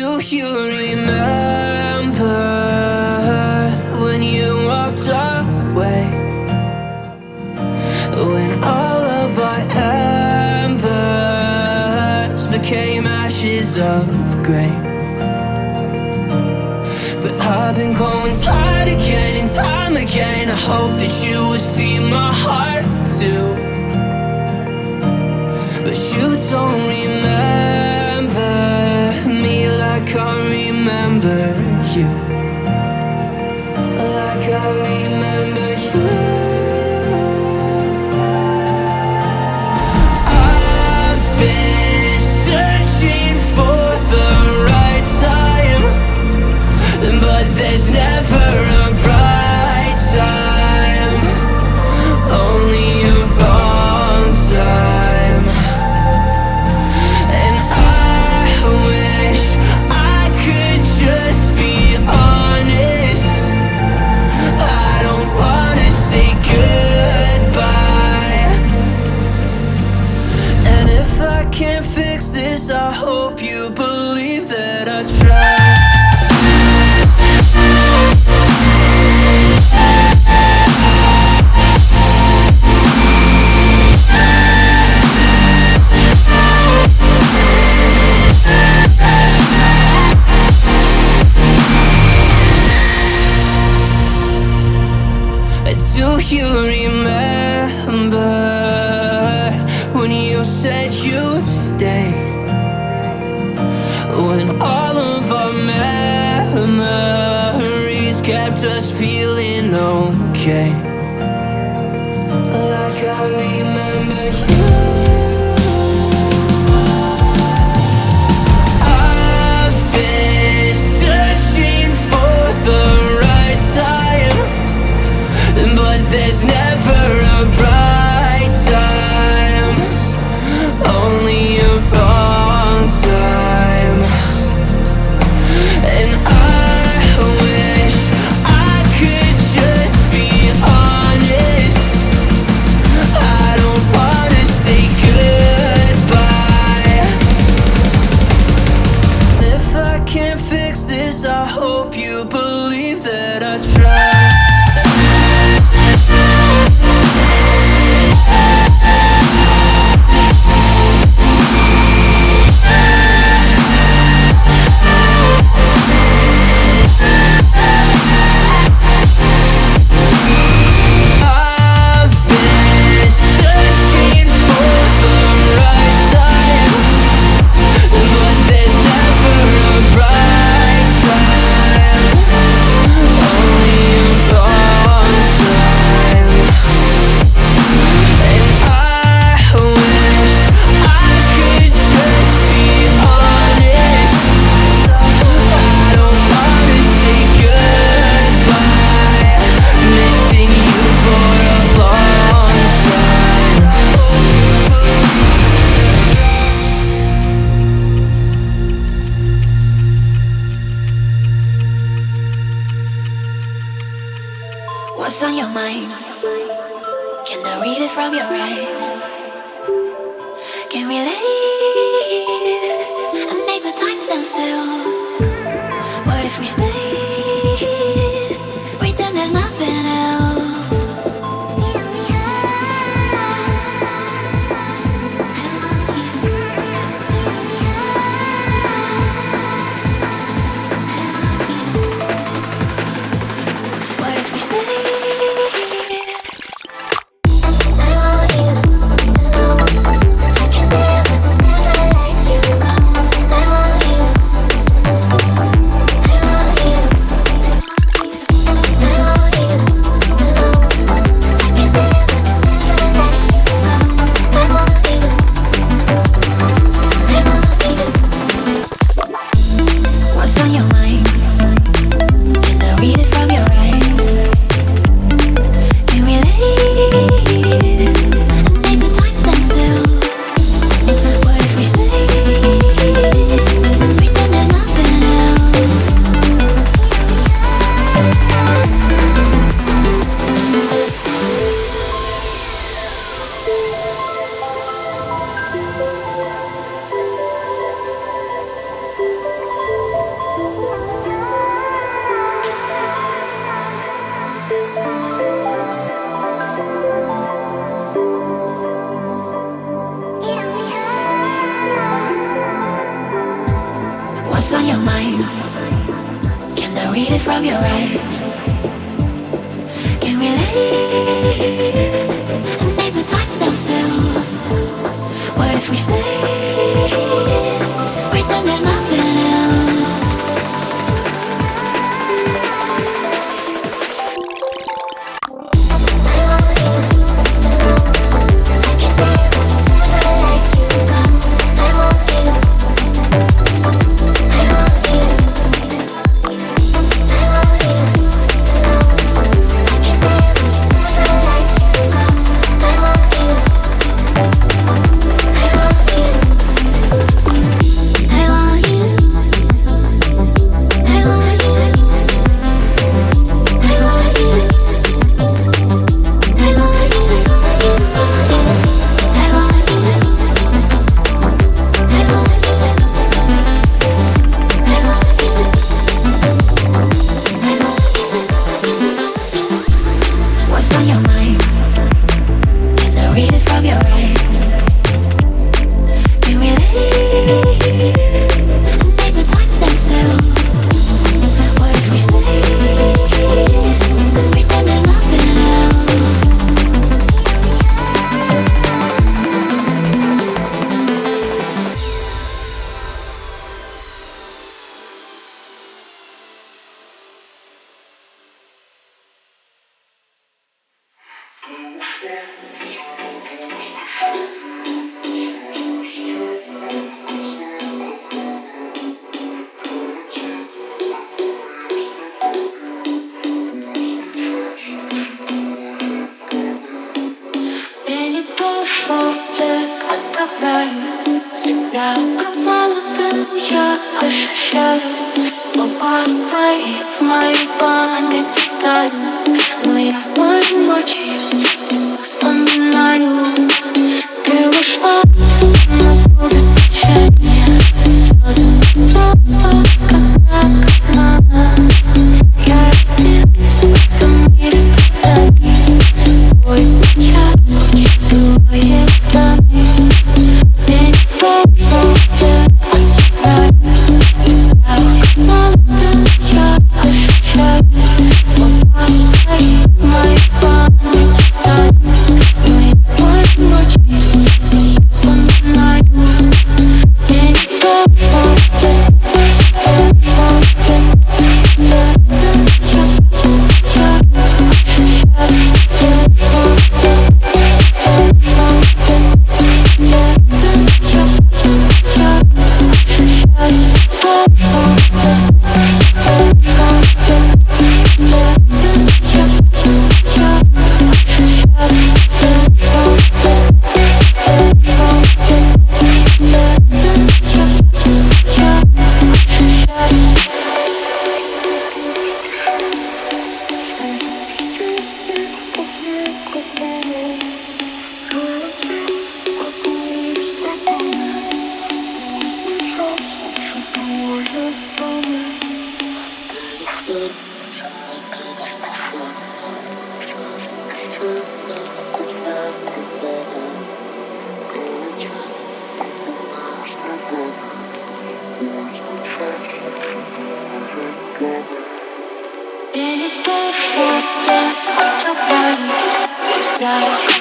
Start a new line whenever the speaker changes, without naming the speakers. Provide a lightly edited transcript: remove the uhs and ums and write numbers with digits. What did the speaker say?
Do you remember when you walked away? When all of our embers became ashes of grey. But I've been going time again and time again. I hope that you will see my heart too. But you don't remember me like I remember you. Like I remember you. I've been searching for the right time, but there's never a right time, only a wrong time. And I wish I could just be honest. I don't wanna say goodbye. And if I can't fix this, I hope you believe that I tried. Do you remember when you said you'd stay? When all of our memories kept us feeling okay. Like I remember you. I've been searching for the right time, but there's never a right time, only a wrong time. And I wish I could just be honest. I don't wanna say goodbye. If I can't fix this, I hope you believe that I tried.
What's on your mind? Can I read it from your eyes? Can we relate and make the time stand still? What if we stay? Pretend there's nothing else. What if we stay? I want you What's on your mind? Can I read it from your eyes? Can we leave and make the time stand still? What if we stay? Pretend there's nothing else.
Gotta